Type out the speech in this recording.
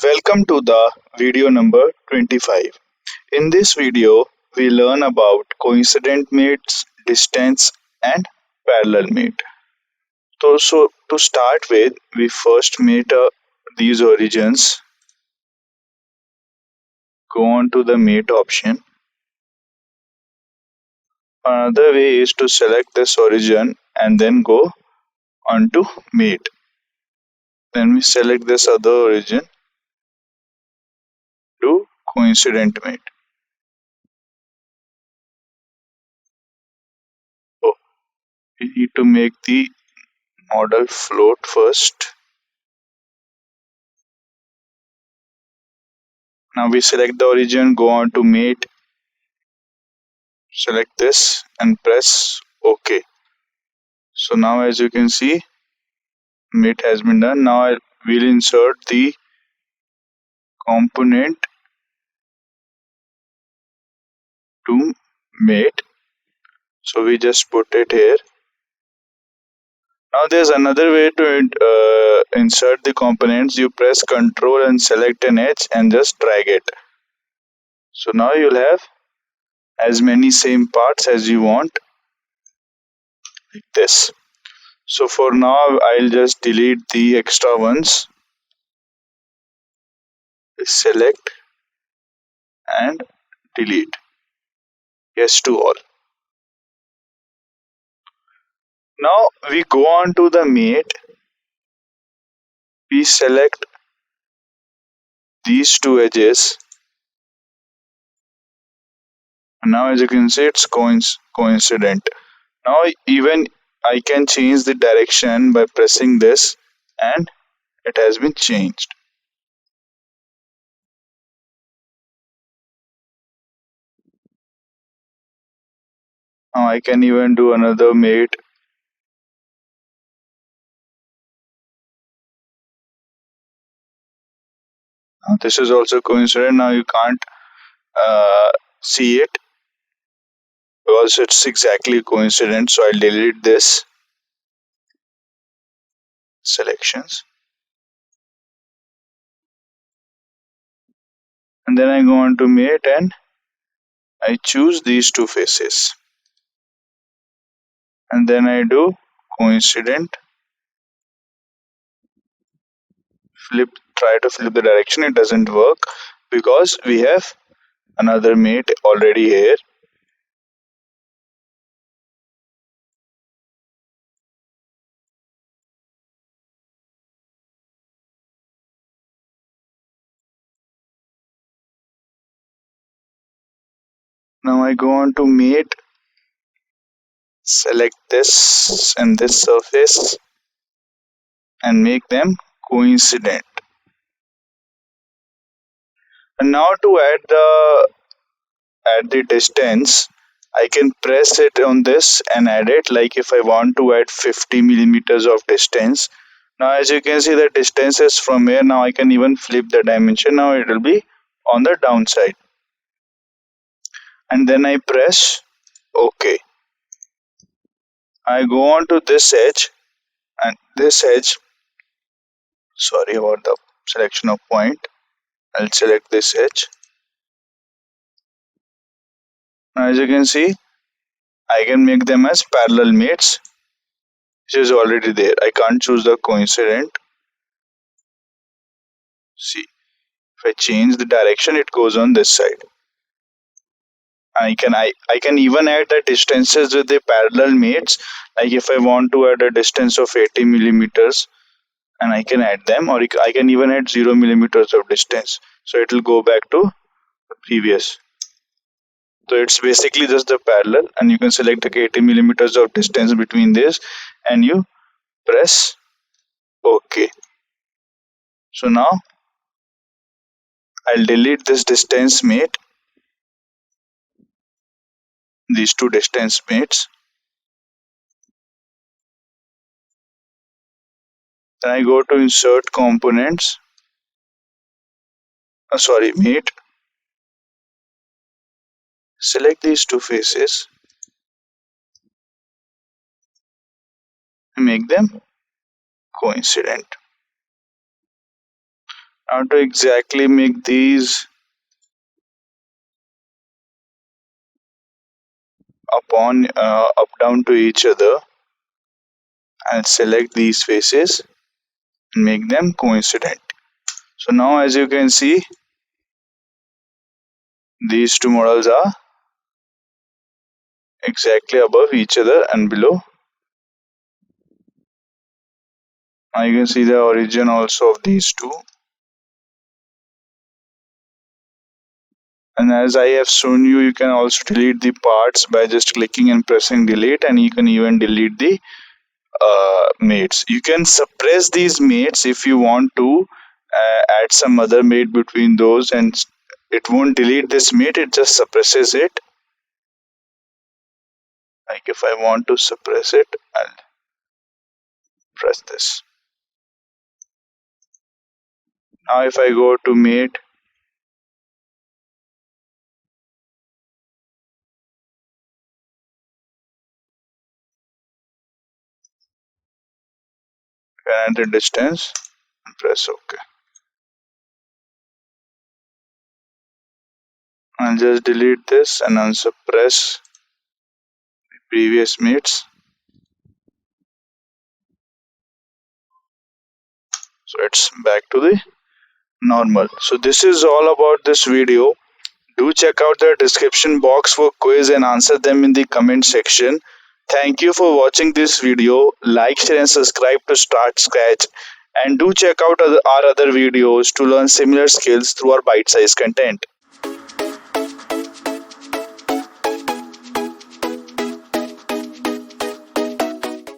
Welcome to the video number 25. In this video, we learn about coincident mates, distance, and parallel mate. So to start with, we first mate these origins, go on to the mate option. Another way is to select this origin and then go on to mate. Then we select this other origin to coincident mate. Oh, we need to make the model float first. Now we select the origin, go on to mate, select this and press OK. So now as you can see, mate has been done. Now I will insert the component to mate. So we just put it here. Now there's another way to insert the components. You press Ctrl and select an edge and just drag it. So now you'll have as many same parts as you want, like this. So for now, I'll just delete the extra ones. Select and delete. Yes to all. Now we go on to the mate. We select these two edges. And now as you can see, it's coincident. Now even I can change the direction by pressing this and it has been changed. Now I can even do another mate. Now this is also coincident. Now you can't see it because it's exactly coincident. So I'll delete this selections. And then I go on to mate and I choose these two faces. And then I do coincident, try to flip the direction. It doesn't work because we have another mate already here. Now I go on to mate, select this and this surface and make them coincident. And now to add the distance, I can press it on this and add it. Like if I want to add 50 millimeters of distance. Now as you can see, the distance is from here. Now I can even flip the dimension. Now it will be on the downside. And then I press OK. I go on to this edge and this edge. Sorry about the selection of point. I'll select this edge. Now as you can see, I can make them as parallel mates, which is already there. I can't choose the coincident. See, if I change the direction, it goes on this side. I can even add the distances with the parallel mates. Like if I want to add a distance of 80 millimeters, and I can add them, or I can even add 0 millimeters of distance. So it will go back to the previous. So it's basically just the parallel, and you can select the 80 millimeters of distance between this, and you press OK. So now I'll delete this distance mate, these two distance mates. Then I go to insert components. Mate. Select these two faces and make them coincident. How to exactly make these up down to each other. I'll select these faces and make them coincident. So now as you can see, these two models are exactly above each other and below. Now you can see the origin also of these two. And as I have shown you, you can also delete the parts by just clicking and pressing delete, and you can even delete the mates. You can suppress these mates if you want to add some other mate between those, and it won't delete this mate, it just suppresses it. Like if I want to suppress it, I'll press this. Now if I go to mate, add the distance and press OK. I'll just delete this and unsuppress the previous mates. So it's back to the normal. So this is all about this video. Do check out the description box for quiz and answer them in the comment section. Thank you for watching this video. Like, share and subscribe to Start Scratch. And do check out our other videos to learn similar skills through our bite-sized content.